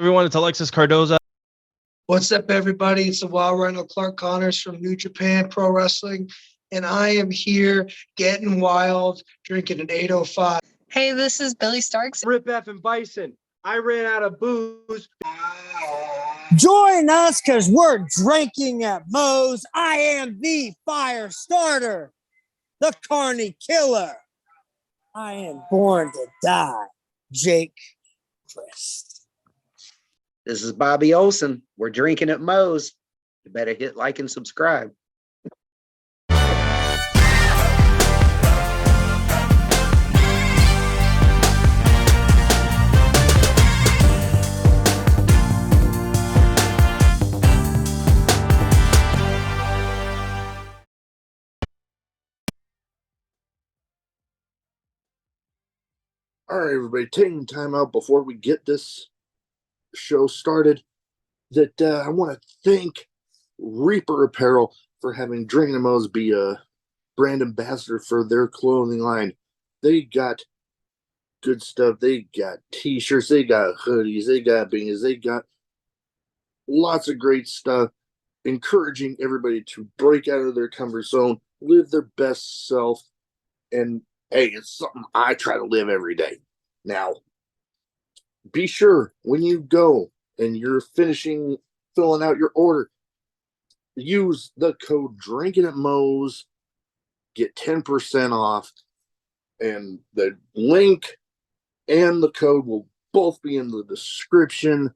Everyone, it's Alexis Cardoza. What's up, everybody? It's the Wild Rhino Clark Connors from New Japan Pro Wrestling, and I am here getting wild, drinking an 805. Hey, this is Billy Starks. Rip F and Bison. I ran out of booze. Join us because we're drinking at Moe's. I am the fire starter, the Carney Killer. I am born to die, Jake Christ. This is Bobby Olson. We're drinking at Moe's. You better hit like and subscribe. All right, everybody, taking time out before we get this show started, that I want to thank Reaper Apparel for having Drinking at Moe's be a brand ambassador for their clothing line. They got good stuff. They got t-shirts, they got hoodies, they got beanies, they got lots of great stuff, encouraging everybody to break out of their comfort zone, live their best self, and hey, it's something I try to live every day. Now, be sure when you go and you're filling out your order, use the code Drinking at Moe's, get 10% off, and the link and the code will both be in the description.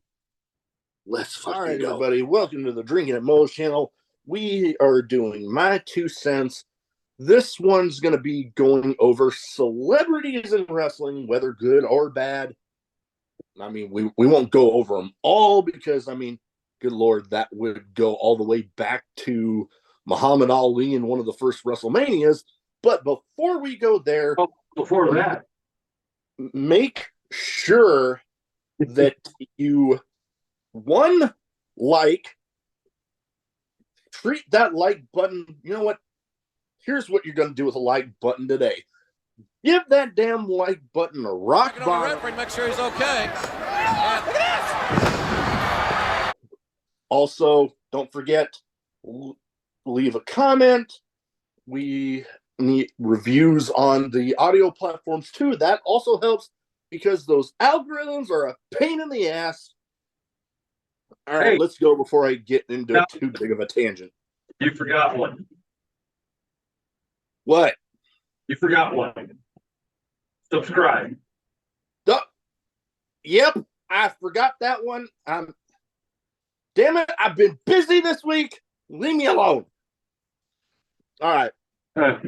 Let's fucking go. All right, everybody, welcome to the Drinking at Moe's channel. We are doing my 2 cents. This one's going to be going over celebrities in wrestling, whether good or bad. I mean, we won't go over them all because, I mean, good Lord, that would go all the way back to Muhammad Ali in one of the first WrestleManias. But before we go there, Before that, make sure that you, treat that like button. You know what? Here's what you're going to do with a like button today. Give that damn like button a rock bottom. Make sure he's okay. Also, don't forget, leave a comment. We need reviews on the audio platforms too. That also helps because those algorithms are a pain in the ass. All right, let's go before I get into too big of a tangent. you forgot one. What? You forgot one. Subscribe. Yep, I forgot that one. Damn it, I've been busy this week. Leave me alone. All right.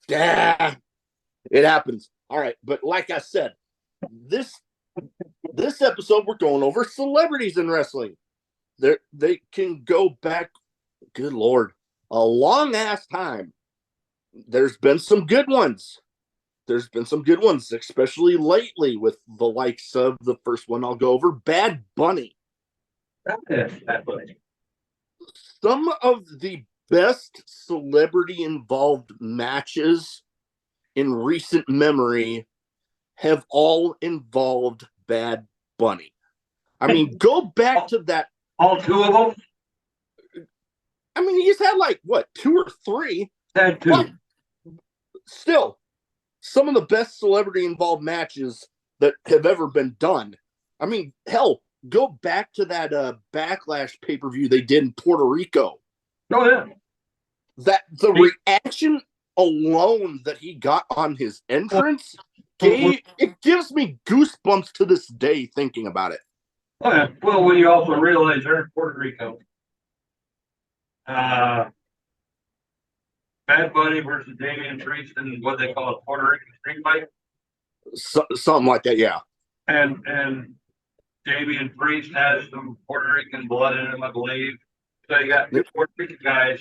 Yeah, it happens. All right, but like I said, this episode we're going over celebrities in wrestling. They can go back, good Lord, a long ass time. There's been some good ones. Especially lately with the likes of the first one I'll go over, Bad Bunny. Bad Bunny. Some of the best celebrity-involved matches in recent memory have all involved Bad Bunny. I mean, go back to that. All two of them? I mean, he's had like, what, 2 or 3? Had 2. But still, some of the best celebrity-involved matches that have ever been done. I mean, hell, go back to that Backlash pay-per-view they did in Puerto Rico. Oh, yeah. That the reaction alone that he got on his entrance, it gives me goosebumps to this day thinking about it. Oh, yeah. Well, when you also realize they're in Puerto Rico. Bad Bunny versus Damian Priest in what they call a Puerto Rican street fight. Something like that, yeah. And Damian Priest has some Puerto Rican blood in him, I believe. So you got 2 Puerto Rican guys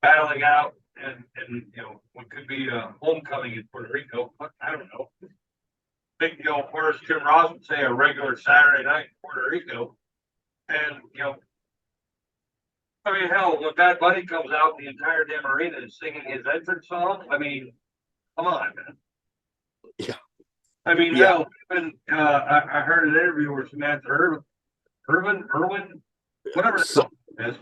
battling out, and you know what could be a homecoming in Puerto Rico. I don't know. Big deal for us. Tim Ross would say a regular Saturday night in Puerto Rico, and you know. I mean, hell, when Bad Bunny comes out, the entire damn arena is singing his entrance song. I mean, come on, man. Yeah. I mean, Yeah. hell, even, I heard an interview with Samantha Irwin, whatever the So, hell it is.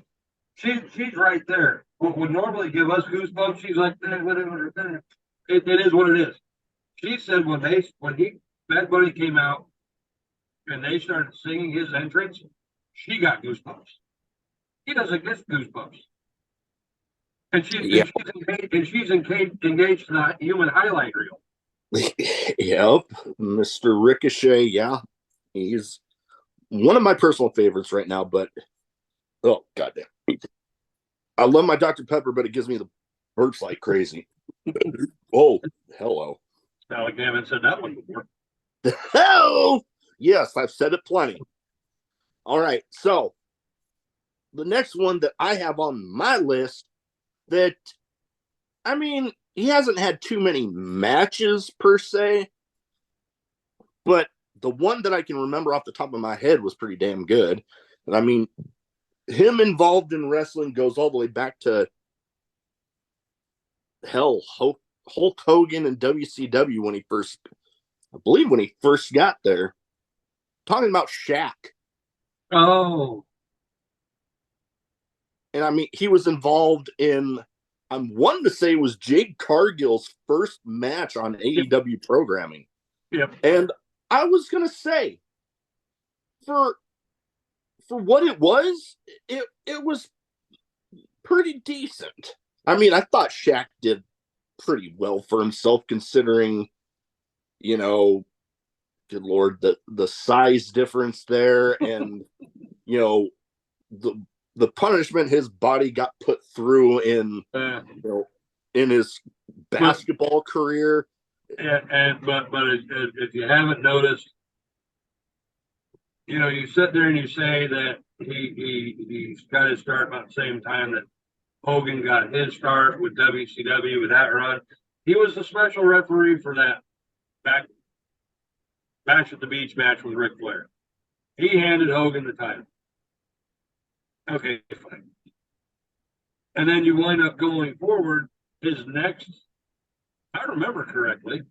She's right there. What would normally give us goosebumps, she's like, it is what it is. She said when Bad Bunny came out and they started singing his entrance, she got goosebumps. He doesn't get goosebumps. And yeah. she's engaged in a human highlight reel. Yep. Mr. Ricochet. Yeah. He's one of my personal favorites right now, but oh, goddamn. I love my Dr. Pepper, but it gives me the burps like crazy. Oh, hello. Now, like, I haven't said that one before. Hell, yes, I've said it plenty. All right, so the next one that I have on my list that, I mean, he hasn't had too many matches per se, but the one that I can remember off the top of my head was pretty damn good. And I mean, him involved in wrestling goes all the way back to hell, Hulk Hogan and WCW when he first, I believe when he first got there. Talking about Shaq. Oh, And I mean, he was involved in, I'm wanting to say it was Jade Cargill's first match on AEW programming. yep. And I was going to say, for what it was pretty decent. I mean, I thought Shaq did pretty well for himself considering, you know, good Lord, the size difference there and, you know, the punishment his body got put through in, you know, in his basketball career. But if you haven't noticed, you know, you sit there and you say that he's got his start about the same time that Hogan got his start with WCW with that run. He was the special referee for that Bash at the Beach match with Ric Flair. He handed Hogan the title. Okay, fine. And then you wind up going forward. His next, I remember correctly,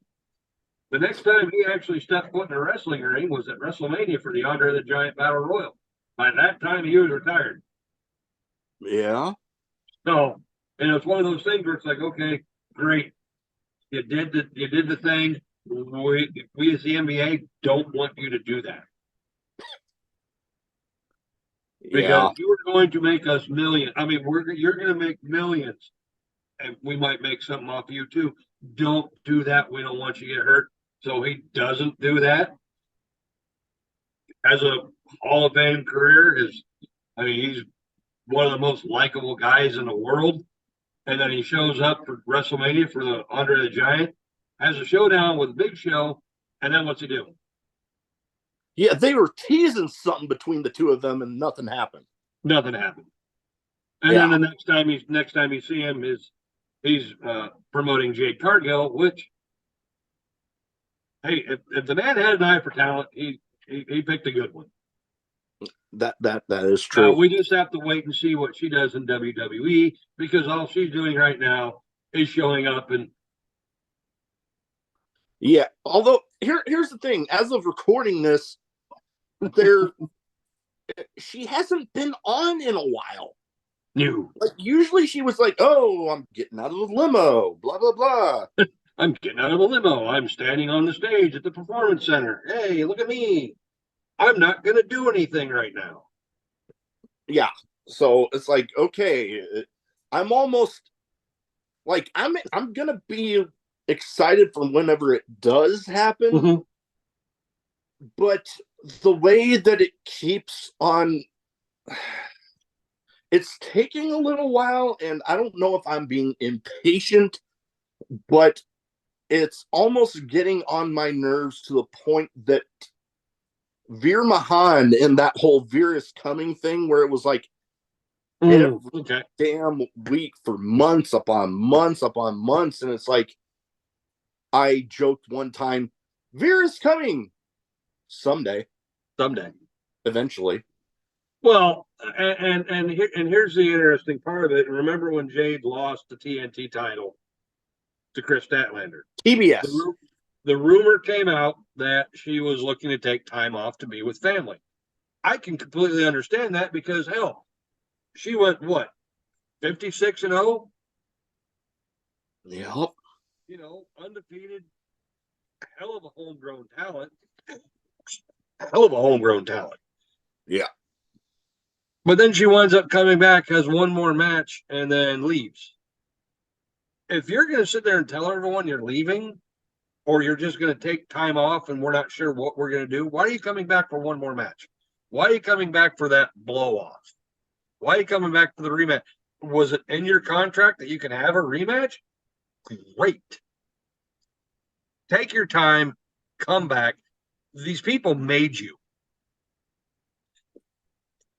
the next time he actually stepped foot in a wrestling ring was at Wrestle Mania for the Andre the Giant Battle Royal. By that time, he was retired. Yeah. So, and it's one of those things where it's like, okay, great, you did the thing. We as the NBA don't want you to do that because you were going to make us millions. I mean, you're going to make millions, and we might make something off of you too. Don't do that. We don't want you to get hurt. So he doesn't do that. Has a Hall of Fame career. He's one of the most likable guys in the world. And then he shows up for WrestleMania for the Andre the Giant, has a showdown with Big Show, and then what's he do? Yeah, they were teasing something between the two of them, and nothing happened. Nothing happened. And then the next time you see him he's promoting Jade Cargill, which, hey, if the man had an eye for talent, he picked a good one. That is true. We just have to wait and see what she does in WWE because all she's doing right now is showing up and. Yeah, although here's the thing: as of recording this, she hasn't been on in a while. No. Like usually she was like, "Oh, I'm getting out of the limo," blah blah blah. I'm getting out of the limo. I'm standing on the stage at the Performance Center. Hey, look at me. I'm not going to do anything right now. Yeah. So it's like, okay, I'm almost like, I'm going to be excited for whenever it does happen. Mm-hmm. But the way that it keeps on, it's taking a little while. And I don't know if I'm being impatient, but it's almost getting on my nerves to the point that Veer Mahan in that whole Veer is coming thing where it was like every damn week for months upon months upon months. And it's like, I joked one time, Veer is coming someday, eventually. Well, and here's the interesting part of it. Remember when Jade lost the TNT title to Chris Statlander? TBS. the rumor came out that she was looking to take time off to be with family. I can completely understand that because hell, she went what, 56-0? Yep. You know, undefeated, hell of a homegrown talent. Hell of a homegrown talent. Yeah. But then she winds up coming back, has one more match, and then leaves. If you're going to sit there and tell everyone you're leaving, or you're just going to take time off and we're not sure what we're going to do, why are you coming back for one more match? Why are you coming back for that blow off? Why are you coming back for the rematch? Was it in your contract that you can have a rematch? Great. Take your time, come back. These people made you.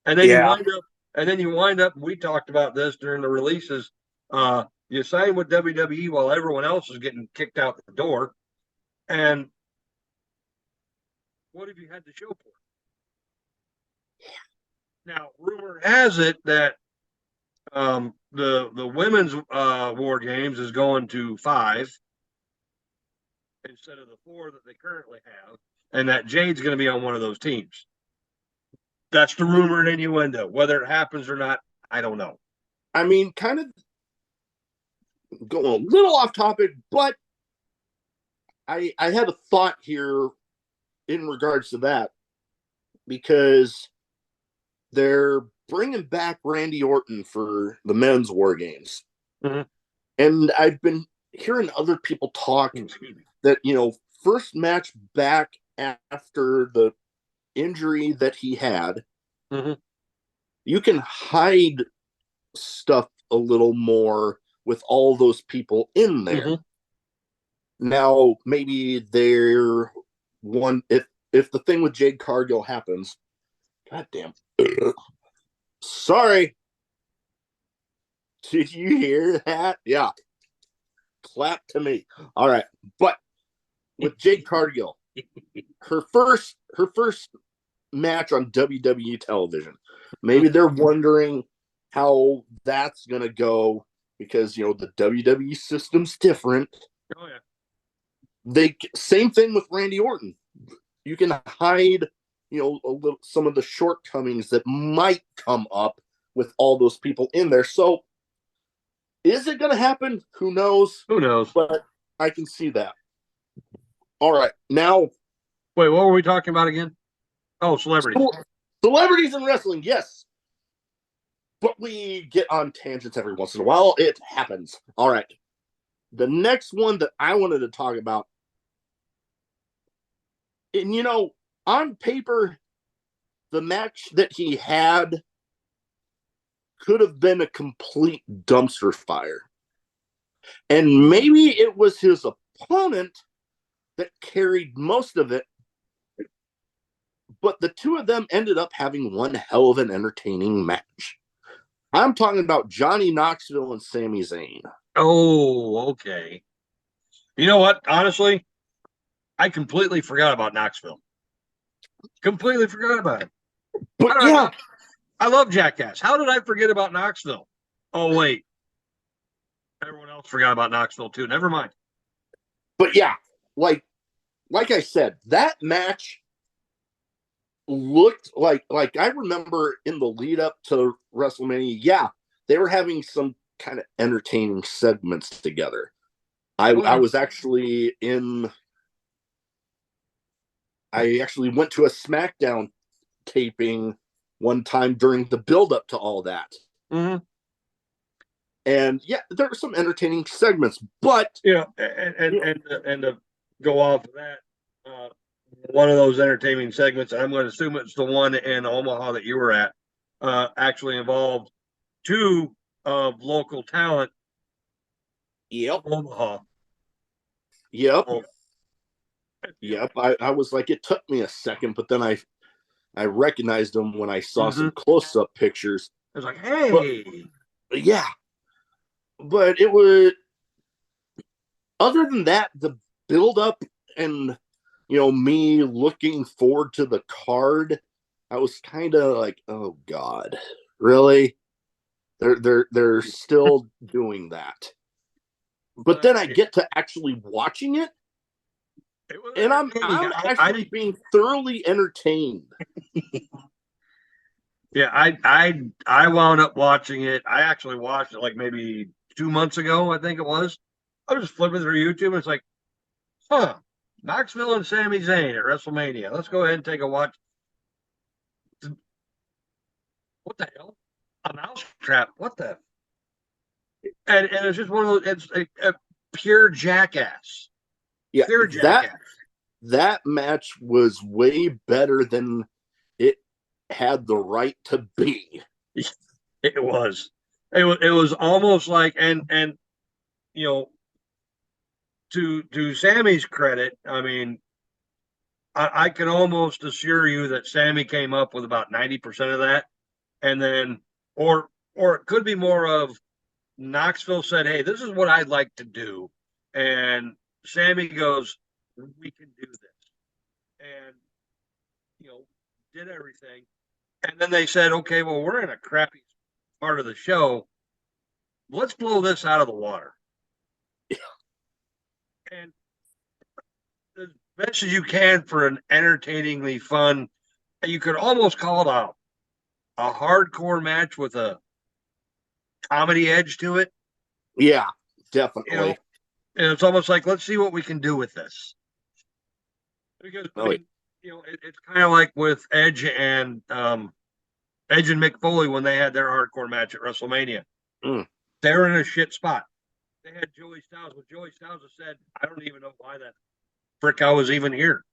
And then you wind up, we talked about this during the releases. You sign with WWE while everyone else is getting kicked out the door. And what have you had to show for it? Now, rumor has it that the women's war games is going to 5 instead of the 4 that they currently have, and that Jade's going to be on one of those teams. That's the rumor and innuendo. Whether it happens or not, I don't know. I mean, kind of going a little off topic, but I had a thought here in regards to that because they're bringing back Randy Orton for the men's war games. Mhm. And I've been hearing other people talk that, you know, first match back after the injury that he had, Mhm. you can hide stuff a little more with all those people in there. Mhm. Now, maybe they're one, if the thing with Jade Cargill happens, goddamn. Sorry. Did you hear that? Yeah. Clap to me. All right. But with Jade Cargill, her first match on WWE television, maybe they're wondering how that's gonna go because, you know, the WWE system's different. Oh yeah. They same thing with Randy Orton. You can hide, you know, a little some of the shortcomings that might come up with all those people in there. So is it going to happen? Who knows? Who knows? But I can see that. All right. Now, Wait, what were we talking about again? Oh, celebrities. Celebrities in wrestling, yes. But we get on tangents every once in a while. It happens. All right. The next one that I wanted to talk about, and you know, on paper, the match that he had could have been a complete dumpster fire. And maybe it was his opponent that carried most of it. But the two of them ended up having one hell of an entertaining match. I'm talking about Johnny Knoxville and Sami Zayn. Oh, okay. You know what? Honestly, I completely forgot about Knoxville. Completely forgot about it. But yeah, I love Jackass. How did I forget about Knoxville? Oh, wait. Everyone else forgot about Knoxville, too. Never mind. but yeah, like I said, that match looked like I remember in the lead up to Wrestle Mania, yeah, they were having some kind of entertaining segments together. I was actually I actually went to a SmackDown taping one time during the build up to all that. Mm-hmm. And yeah, there were some entertaining segments, but Yeah, and to go off of that, one of those entertaining segments, and I'm going to assume it's the one in Omaha that you were at, actually involved two of local talent. Yep. Omaha. Yep. Oh. Yep. I was like, it took me a second, but then I recognized them when I saw some Mm-hmm. close-up pictures. I was like, hey. But yeah. But it was, other than that, the build-up and, you know, me looking forward to the card, I was kind of like, oh God, really? They're still doing that. But then I get to actually watching it, And I'm actually being thoroughly entertained. Yeah, I wound up watching it. I actually watched it like maybe 2 months ago, I think it was. I was just flipping through YouTube and it's like, huh, Knoxville and Sami Zayn at Wrestle Mania. Let's go ahead and take a watch. What the hell? A mouse trap. What the? And it's just one of those, it's a pure jackass. Yeah, Pure jackass. That match was way better than it had the right to be. It was. It was almost like and you know, to Sammy's credit, I mean, I can almost assure you that Sammy came up with about 90% of that, and then or it could be more of Knoxville said, "Hey, this is what I'd like to do," and Sammy goes, "We can do this," and did everything, and then they said, "Okay, well, we're in a crappy part of the show. Let's blow this out of the water." And as best as you can for an entertainingly fun, you could almost call it a hardcore match with a comedy edge to it. Yeah, definitely. And it's almost like, let's see what we can do with this. Because I mean, it's kind of like with Edge and Mick Foley when they had their hardcore match at WrestleMania. They were in a shit spot. They had Joey Styles. Well, Joey Styles has said, I don't even know why that frick I was even here.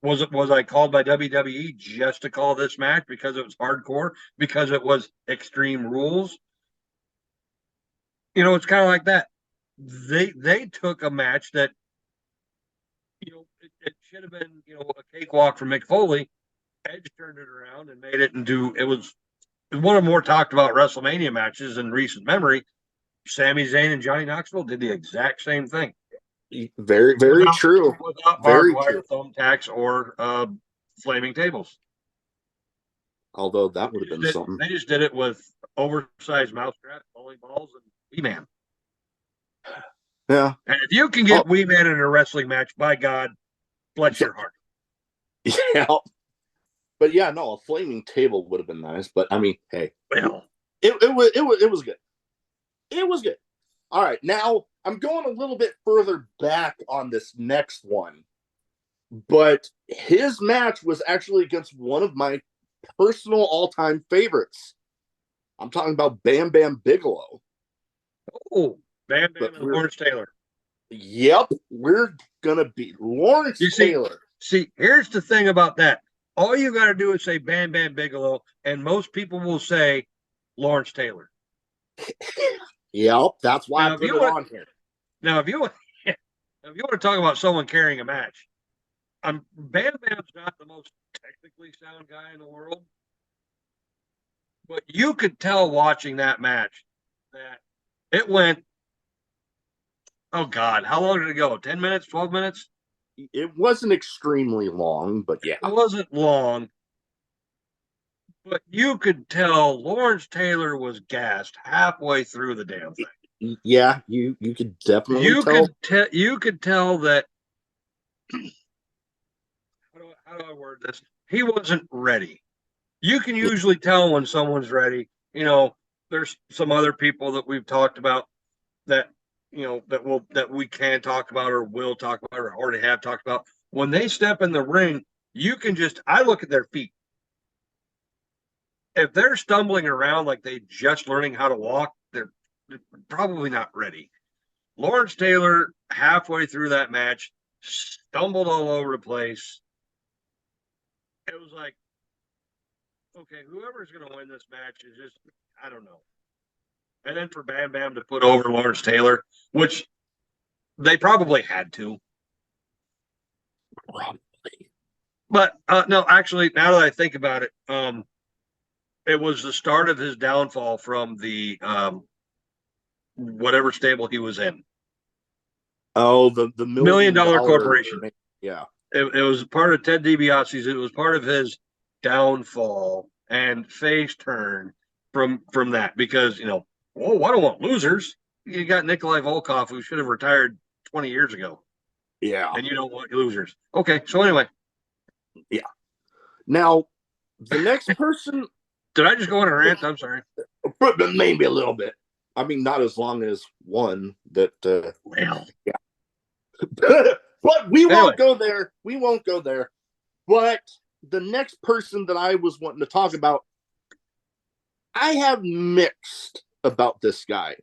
Was I called by WWE just to call this match because it was hardcore, because it was Extreme Rules? It's kind of like that. They took a match that it should have been a cakewalk for Mick Foley. Edge turned it around and made it into it was one of the more talked about WrestleMania matches in recent memory. Sami Zayn and Johnny Knoxville did the exact same thing. Very, very true. Without barbed wire, thumbtacks, or flaming tables. Although that would have been something. They just did it with oversized mousetraps, bowling balls, and Wee Man. Yeah. And if you can get Wee Man in a wrestling match, by God, bless your heart. Yeah. But yeah, no, a flaming table would have been nice. But I mean, hey, well, it was good. It was good. All right, now I'm going a little bit further back on this next one, but his match was actually against one of my personal all-time favorites. I'm talking about Bam Bam Bigelow. Oh, Bam Bam and Lawrence Taylor. Yep, we're gonna beat Lawrence Taylor. See, here's the thing about that. All you got to do is say Bam Bam Bigelow, and most people will say Lawrence Taylor. Yep, that's why I put it on here. Now, if you want to talk about someone carrying a match, Bam Bam's not the most technically sound guy in the world, but you could tell watching that match that it went. Oh God, how long did it go? 10 minutes, 12 minutes? It wasn't extremely long, but yeah. It wasn't long. But you could tell Lawrence Taylor was gassed halfway through the damn thing. Yeah, you could definitely tell. You could tell that. How do I word this? He wasn't ready. You can usually tell when someone's ready. There's some other people that we've talked about that that we can talk about or will talk about or already have talked about. When they step in the ring, you can I look at their feet. If they're stumbling around like they just learning how to walk, they're probably not ready. Lawrence Taylor, halfway through that match, stumbled all over the place. It was like, okay, whoever's going to win this match is just, I don't know. And then for Bam Bam to put over Lawrence Taylor, which they probably had to. Probably. But no, actually, now that I think about it, it was the start of his downfall from the whatever stable he was in. Oh, the $1 million corporation. Yeah. It was part of Ted DiBiase's. It was part of his downfall and face turn from that because, I don't want losers. You got Nikolai Volkov, who should have retired 20 years ago. Yeah. and you don't want losers. Okay, so anyway, Now, the next person, did I just go on a rant? I'm sorry. but maybe a little bit. I mean, not as long as one that. Well, But we Anyway. won't go there. We won't go there. But the next person that I was wanting to talk about, I have mixed about this guy.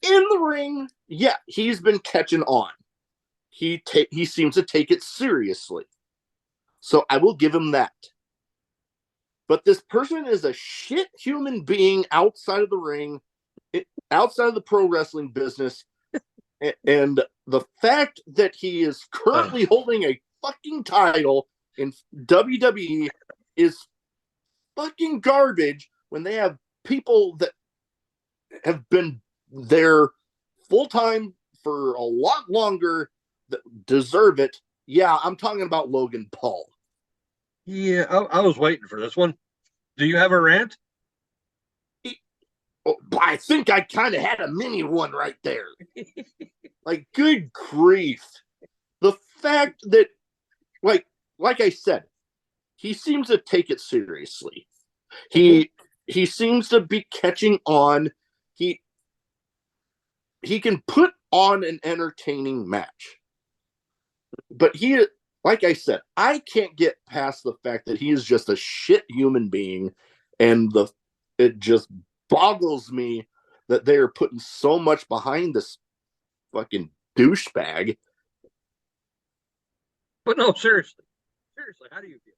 In the ring, yeah, he's been catching on. He seems to take it seriously. So I will give him that. But this person is a shit human being outside of the ring, outside of the pro wrestling business. And the fact that he is currently holding a fucking title in WWE is fucking garbage when they have people that have been there full time for a lot longer that deserve it. Yeah, I'm talking about Logan Paul. yeah, I was waiting for this one. Do you have a rant? I think I kind of had a mini one right there. Like, good grief. The fact that, like I said, he seems to take it seriously. He seems to be catching on. He can put on an entertaining match. But like I said, I can't get past the fact that he is just a shit human being, and it just boggles me that they are putting so much behind this fucking douchebag. But no, seriously, how do you feel?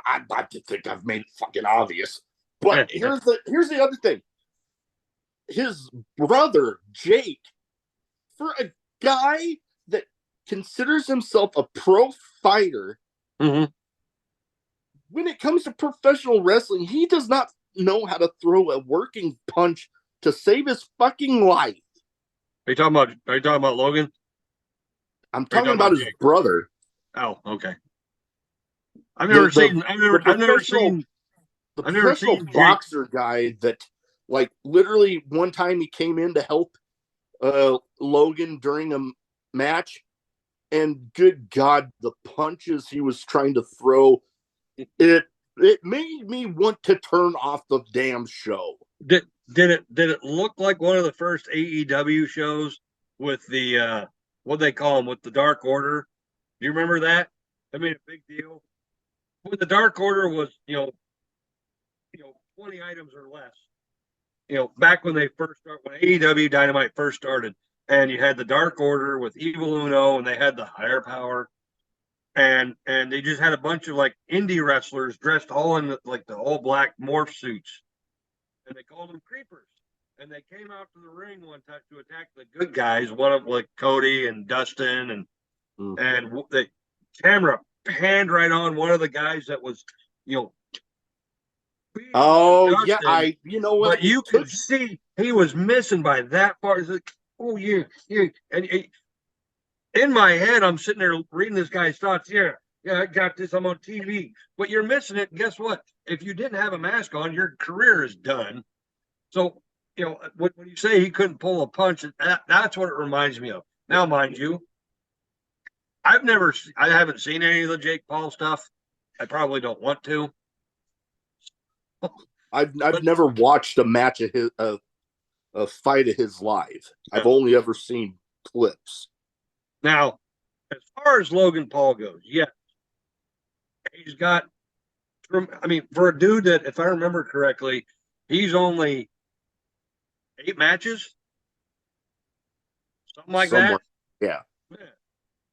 I think I've made it fucking obvious. But here's the other thing. His brother, Jake, for a guy that considers himself a pro fighter, Mm-hmm. when it comes to professional wrestling, he does not know how to throw a working punch to save his fucking life. Are you talking about Logan? I'm talking about his brother. Oh, okay. I've never seen the professional boxer guy that, like, literally one time he came in to help Logan during a match, and good God, the punches he was trying to throw, it made me want to turn off the damn show. Did it look like one of the first AEW shows with the what they call them, with the Dark Order? Do you remember that? I mean, a big deal. When the Dark Order was, 20 items or less. Back when they first started, when AEW Dynamite first started, and you had the Dark Order with Evil Uno, and they had the Higher Power, and they just had a bunch of like indie wrestlers dressed all in like the all black morph suits, and they called them creepers. And they came out to the ring one time to attack the good guys, one of like Cody and Dustin, and the camera panned right on one of the guys that was, oh yeah, you know what? But you could see he was missing by that far. It's like, oh yeah, and in my head, I'm sitting there reading this guy's thoughts. Yeah, I got this. I'm on TV, but you're missing it. And guess what? If you didn't have a mask on, your career is done. So, when you say he couldn't pull a punch, that's what it reminds me of. Now, mind you, I haven't seen any of the Jake Paul stuff. I probably don't want to. I've never watched a match of his, a fight of his live. I've only ever seen clips. Now, as far as Logan Paul goes, yeah, he's got. I mean, for a dude that, if I remember correctly, he's only 8 matches, something like that. Yeah.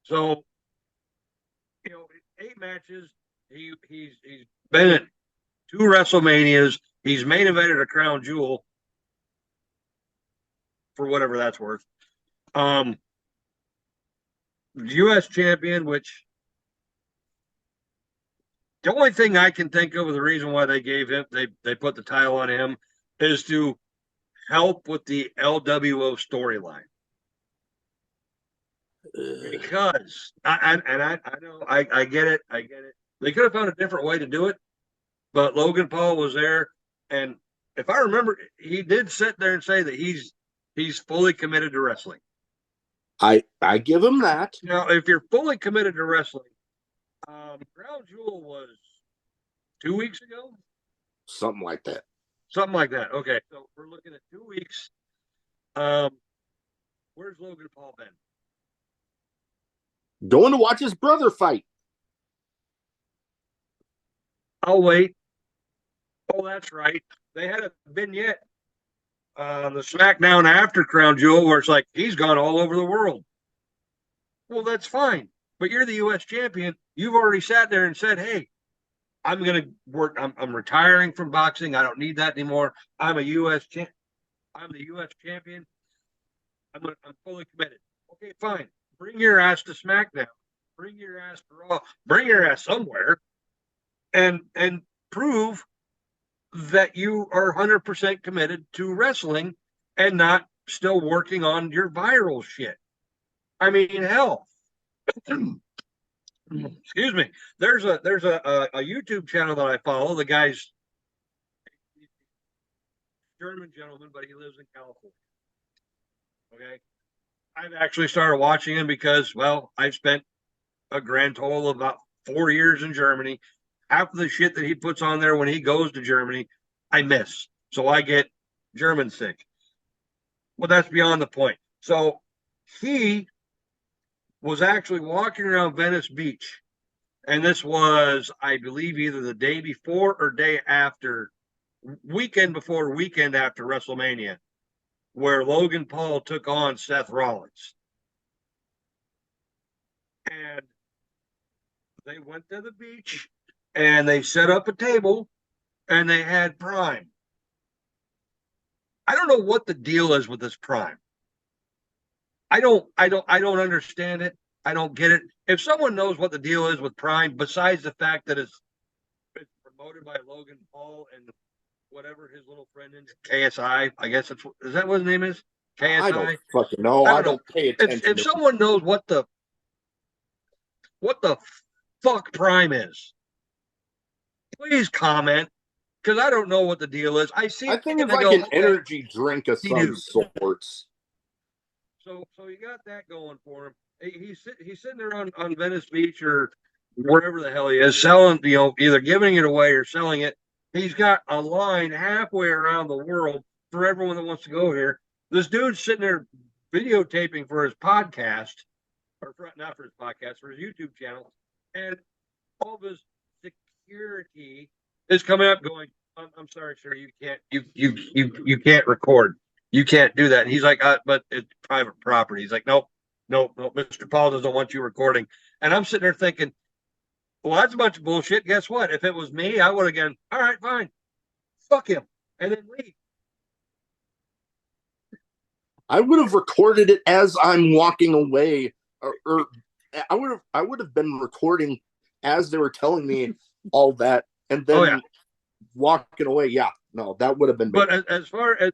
So, 8 matches. He's been at 2 WrestleManias. He's main evented a Crown Jewel, for whatever that's worth. U.S. champion, which the only thing I can think of, the reason why they gave him, they put the title on him, is to help with the LWO storyline. Because I know I get it. They could have found a different way to do it, but Logan Paul was there, and if I remember, he did sit there and say that he's fully committed to wrestling. I give him that. Now, if you're fully committed to wrestling, Crown Jewel was 2 weeks ago, Something like that. something like that. Okay, so we're looking at 2 weeks. Where's Logan Paul been? Going to watch his brother fight. I'll wait. Oh, that's right. They had a vignette on the SmackDown after Crown Jewel where it's like he's gone all over the world. Well, that's fine. But you're the U.S. champion. You've already sat there and said, hey, I'm going to work. I'm retiring from boxing. I don't need that anymore. I'm a U.S. champ. I'm the U.S. champion. I'm fully committed. Okay, fine. Bring your ass to SmackDown. Bring your ass to Raw. Bring your ass somewhere, and prove that you are 100% committed to wrestling and not still working on your viral shit. I mean, hell. Excuse me. There's a YouTube channel that I follow. The guy's German gentleman, but he lives in California. Okay. I've actually started watching him because, well, I've spent a grand total of about 4 years in Germany. Half of the shit that he puts on there when he goes to Germany, I miss. So I get German sick. Well, that's beyond the point. So he was actually walking around Venice Beach. And this was, I believe, either the day before or day after, weekend before, weekend after Wrestle Mania, where Logan Paul took on Seth Rollins. And they went to the beach and they set up a table and they had Prime. I don't know what the deal is with this Prime. I don't understand it. I don't get it. If someone knows what the deal is with Prime, besides the fact that it's promoted by Logan Paul and whatever his little friend is, KSI, I guess is that what his name is? KSI? I don't fucking know. I don't pay attention. If someone knows what the fuck Prime is, please comment, because I don't know what the deal is. I think it's like an energy drink of some sorts. So you got that going for him. He's sitting there on Venice Beach or wherever the hell he is, selling, either giving it away or selling it. He's got a line halfway around the world for everyone that wants to go here. This dude's sitting there videotaping for his podcast, or not for his podcast, for his YouTube channel, and all of his security is coming up going, I'm sorry, sir, you can't record. You can't do that. And he's like, but it's private property. He's like, nope, Mr. Paul doesn't want you recording. And I'm sitting there thinking, well, that's a bunch of bullshit. Guess what? If it was me, I would have gone, all right, fine. Fuck him. And then leave. I would have recorded it as I'm walking away, or I would have been recording as they were telling me all that, and then walking away. Yeah, no, that would have been. But as far as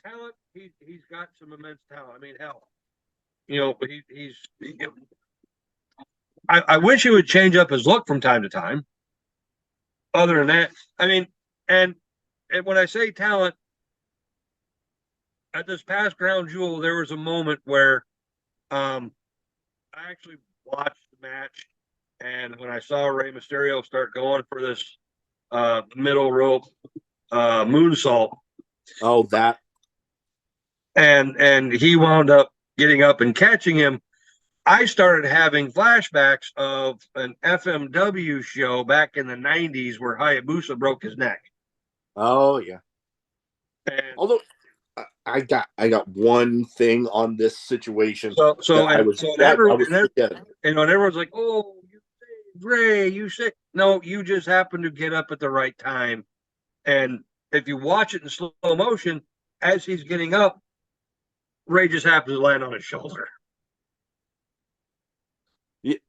talent, he's got some immense talent. I mean, hell, I wish he would change up his look from time to time. Other than that, I mean, and when I say talent, at this past Crown Jewel, there was a moment where I actually watched the match, and when I saw Rey Mysterio start going for this middle rope moonsault, that, and he wound up getting up and catching him, I started having flashbacks of an FMW show back in the 90s where Hayabusa broke his neck. Oh yeah. And although I got one thing on this situation. Everyone's like, "Oh, you saved Ray, you said no, you just happened to get up at the right time." And if you watch it in slow motion, as he's getting up, Ray just happens to land on his shoulder.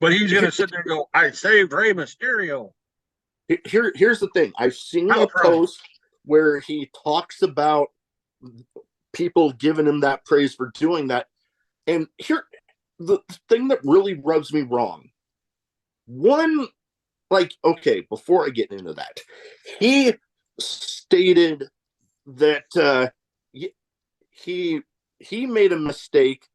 But he's going to sit there and go, I saved Rey Mysterio. Here's the thing. I've seen a post where he talks about people giving him that praise for doing that. And here, the thing that really rubs me wrong. One, okay, before I get into that, he stated that he made a mistake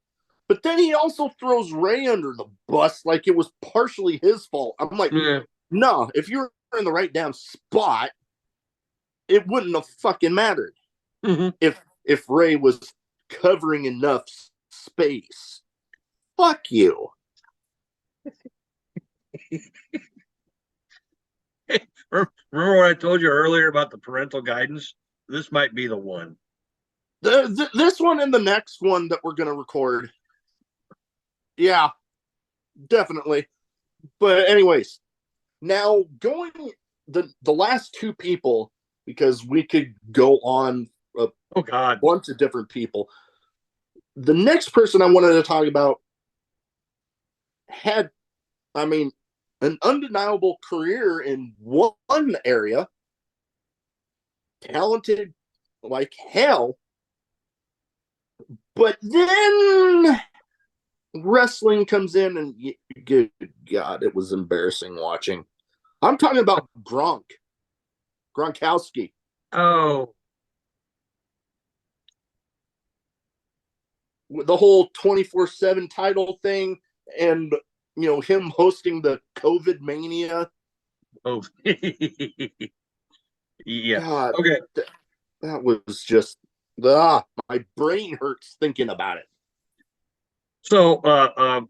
But then he also throws Ray under the bus like it was partially his fault. I'm like, Yeah. no, if you're in the right damn spot, it wouldn't have fucking mattered Mm-hmm. if Ray was covering enough space. Fuck you. Remember what I told you earlier about the parental guidance? This might be the one. This one and the next one that we're going to record. Yeah, definitely. But anyways, now going the last two people, because we could go on a Oh God. bunch of different people. The next person I wanted to talk about had, I mean, an undeniable career in one area, talented like hell, but then wrestling comes in and good God, it was embarrassing watching. I'm talking about Gronkowski. Oh. The whole 24/7 title thing, and him hosting the COVID Mania. Oh. Yeah. God, Okay. that was just my brain hurts thinking about it. So,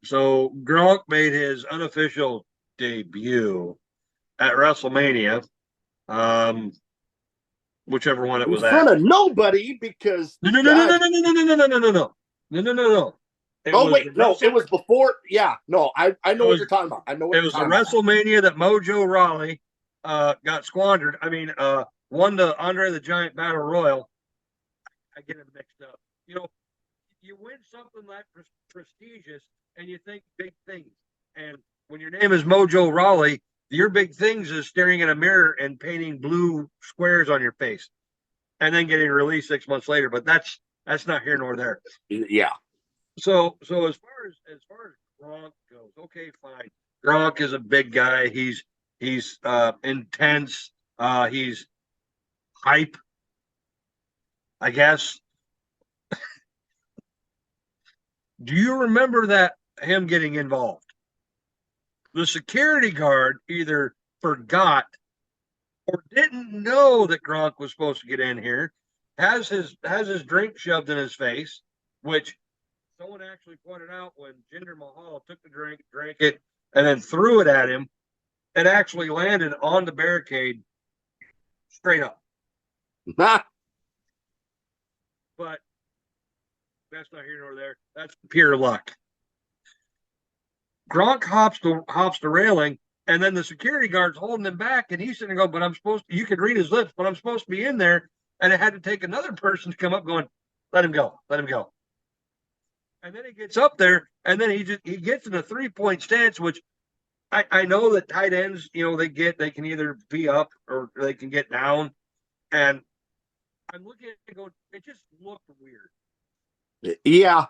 so Gronk made his unofficial debut at Wrestle Mania, whichever one it In was front at. of nobody because No, no, no, no, God. no, no, no, no, no, no, no, no, no, no, no, no, no. It Oh was wait, no, it was before. Yeah, no, I know what you're talking about. I know what It you're was the talking about. WrestleMania that Mojo Rawley got squandered. I mean, won the Andre the Giant Battle Royal. I get it mixed up. You win something that prestigious and you think big things. And when your name is Mojo Rawley, your big things is staring in a mirror and painting blue squares on your face and then getting released 6 months later. But that's not here nor there. Yeah. So as far as Gronk goes, okay, fine. Gronk is a big guy. He's intense. He's hype, I guess. Do you remember that him getting involved? The security guard either forgot or didn't know that Gronk was supposed to get in here. Has his drink shoved in his face, which someone actually pointed out when Jinder Mahal took the drink, drank it, and then threw it at him. It actually landed on the barricade straight up. But that's not here nor there. That's pure luck. Gronk hops the railing, and then the security guard's holding him back, and he's sitting there going, but you could read his lips, but I'm supposed to be in there. And it had to take another person to come up going, let him go. And then he gets up there, and then he gets in a 3-point stance, which I know that tight ends, they can either be up or they can get down. And I'm looking at it going, it just looked weird. Yeah.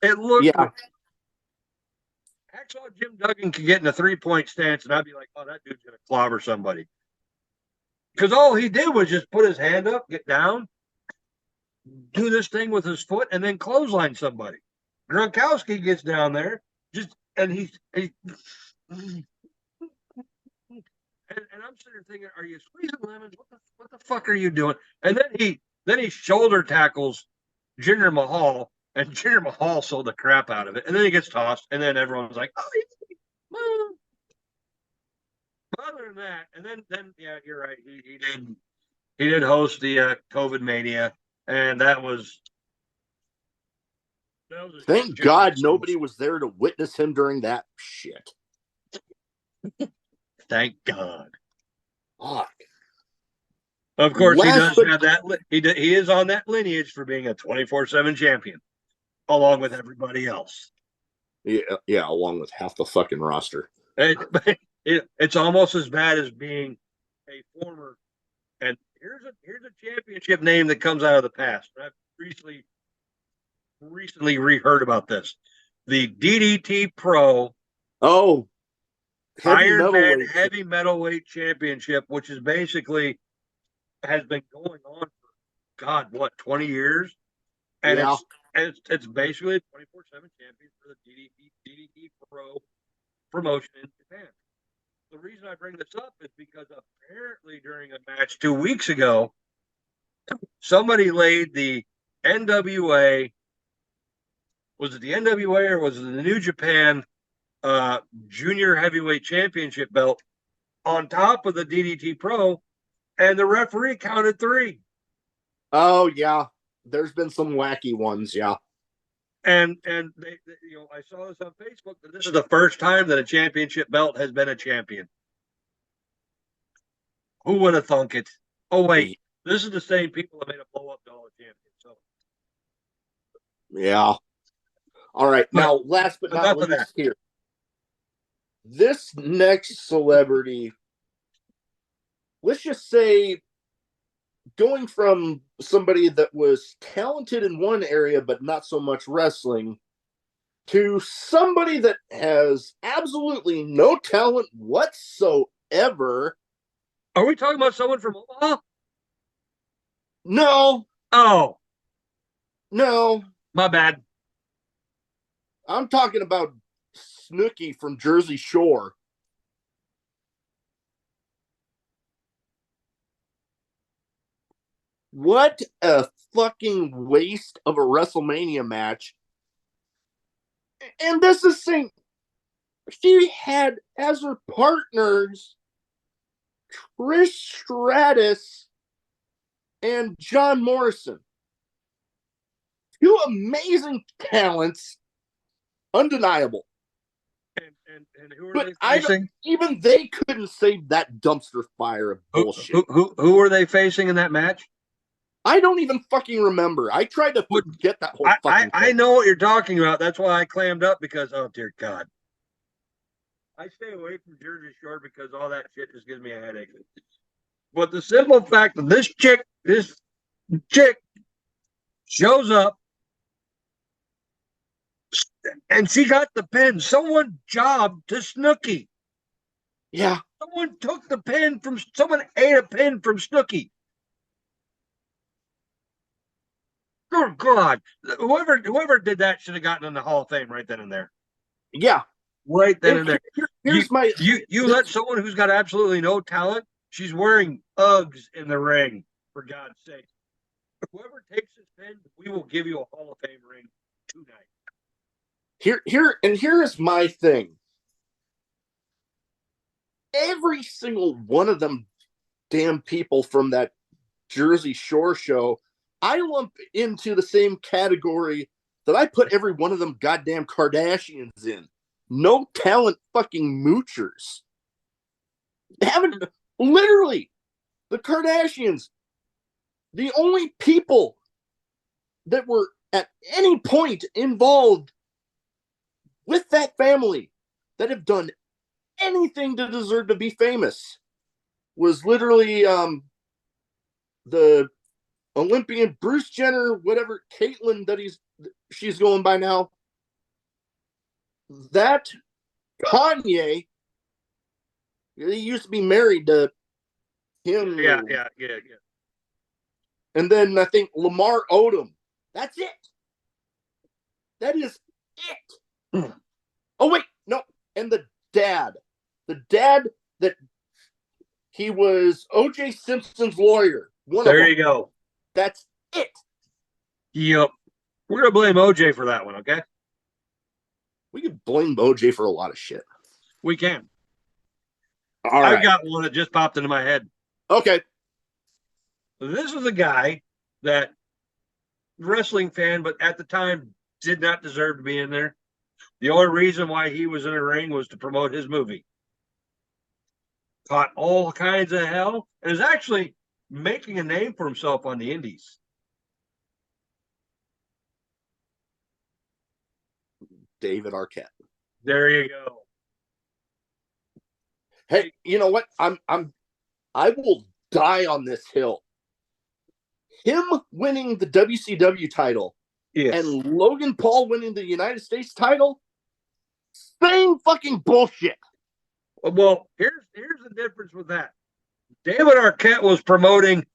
It looked Yeah. weird. Hacksaw Jim Duggan could get in a 3-point stance, and I'd be like, oh, that dude's going to clobber somebody. Because all he did was just put his hand up, get down, do this thing with his foot, and then clothesline somebody. Gronkowski gets down there, and I'm sitting there thinking, are you squeezing lemons? What the fuck are you doing? And then he shoulder tackles Jinder Mahal, and Jinder Mahal sold the crap out of it. And then he gets tossed, and then everyone's like, oh, but other than that, and then yeah, you're right. He did host the COVID Mania, and that was Thank God nobody was there to witness him during that shit. Thank God. Fuck. Of course, he does have that. He is on that lineage for being a 24/7 champion, along with everybody else. Yeah, along with half the fucking roster. It's almost as bad as being a former. And here's a championship name that comes out of the past. I've recently reheard about this. The DDT Pro. Oh, Iron Man Heavy Metalweight Championship, which is basically has been going on for 20 years, and it's basically a 24/7 champion for the DDT Pro promotion in Japan. The reason I bring this up is because apparently during a match 2 weeks ago, somebody laid the NWA. Was it the NWA or was it the New Japan Junior Heavyweight Championship belt on top of the DDT Pro, and the referee counted 3. Oh yeah, there's been some wacky ones. Yeah, And they I saw this on Facebook that this is the first time that a championship belt has been a champion. Who would have thunk it? Oh wait, this is the same people that made a blow up dollar champion. So yeah. All right, now last but not enough of least here, this next celebrity, let's just say, going from somebody that was talented in one area but not so much wrestling to somebody that has absolutely no talent whatsoever. are we talking about someone from Omaha? No, Oh, no, my bad. I'm talking about Snooki from Jersey Shore. What a fucking waste of a WrestleMania match. And this is saying she had as her partners Trish Stratus and John Morrison. 2 amazing talents, undeniable. And who are But they facing? even they couldn't save that dumpster fire of bullshit. Who were they facing in that match? I don't even fucking remember. I tried to forget that whole fucking I thing. know what you're talking about. That's why I clammed up because, oh dear God. I stay away from Jersey Shore because all that shit just gives me a headache. But the simple fact that this chick shows up and she got the pin. Someone jobbed to Snooki. Yeah. Someone took the pin from someone ate a pin from Snooki. Oh God! Whoever did that should have gotten in the Hall of Fame right then and there. Yeah. Right then and there. Here's my You let someone who's got absolutely no talent. She's wearing Uggs in the ring, for God's sake. Whoever takes this pin, we will give you a Hall of Fame ring tonight. Here is my thing. Every single one of them damn people from that Jersey Shore show, I lump into the same category that I put every one of them goddamn Kardashians in. No talent fucking moochers. They haven't, literally, the Kardashians, the only people that were at any point involved with that family that have done anything to deserve to be famous was literally the Olympian Bruce Jenner, whatever, Caitlyn that she's going by now. That Kanye, he used to be married to him. Yeah. And then I think Lamar Odom. That's it. That is it. Oh, wait, no. And the dad that he was O.J. Simpson's lawyer. There you go. That's it. Yep. We're going to blame OJ for that one, okay? We could blame OJ for a lot of shit. We can. All right. I've got one that just popped into my head. Okay. This is a guy that wrestling fan, but at the time did not deserve to be in there. The only reason why he was in a ring was to promote his movie. Caught all kinds of hell and is actually making a name for himself on the indies. David Arquette. There you go. Hey, you know what? I will die on this hill. Him winning the WCW title and Logan Paul winning the United States title, same fucking bullshit. Well, here's the difference with that. David Arquette was promoting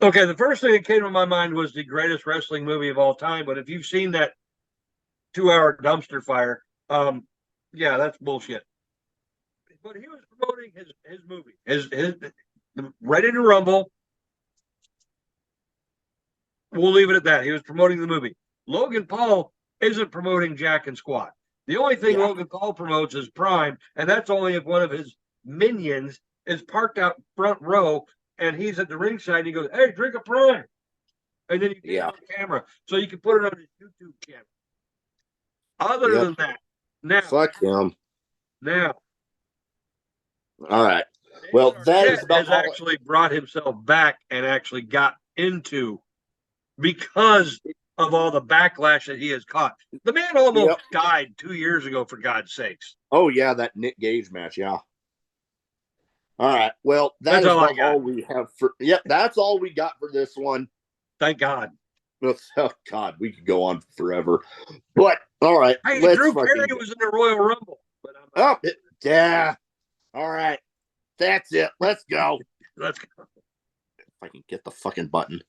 Okay, the first thing that came to my mind was the greatest wrestling movie of all time. But if you've seen that 2-hour dumpster fire, yeah, that's bullshit. But he was promoting his movie, his Ready to Rumble. We'll leave it at that. He was promoting the movie. Logan Paul isn't promoting Jack and Squat. The only thing Logan Paul promotes is Prime, and that's only if one of his minions is parked out front row and he's at the ringside and he goes, "Hey, drink a Prime." And then you get it on camera. So you can put it on his YouTube channel. Other than that, now. Fuck him. Now. All right. Well, that is about has actually brought himself back and actually got into because of all the backlash that he has caught. The man almost died 2 years ago, for God's sakes. Oh, yeah, that Nick Gage match, yeah. All right. Well, that's all we have for. Yep, that's all we got for this one. Thank God. Oh, God, we could go on forever. But, all right. Hey, Drew Carey was in the Royal Rumble. But yeah. All right. That's it. Let's go. Let's go. If I can get the fucking button.